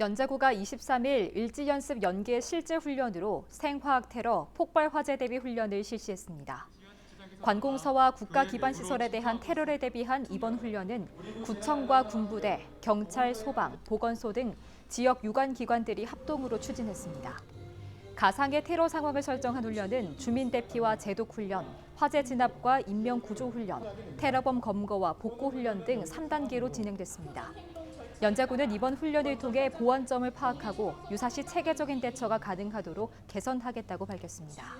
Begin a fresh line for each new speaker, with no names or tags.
연자구가 23일 일지연습 연계 실제 훈련으로 생화학 테러, 폭발 화재 대비 훈련을 실시했습니다. 관공서와 국가기반시설에 대한 테러를 대비한 이번 훈련은 구청과 군부대, 경찰, 소방, 보건소 등 지역 유관기관들이 합동으로 추진했습니다. 가상의 테러 상황을 설정한 훈련은 주민 대피와 제독 훈련, 화재 진압과 인명 구조 훈련, 테러범 검거와 복구 훈련 등 3단계로 진행됐습니다. 연자구는 이번 훈련을 통해 보완점을 파악하고 유사시 체계적인 대처가 가능하도록 개선하겠다고 밝혔습니다.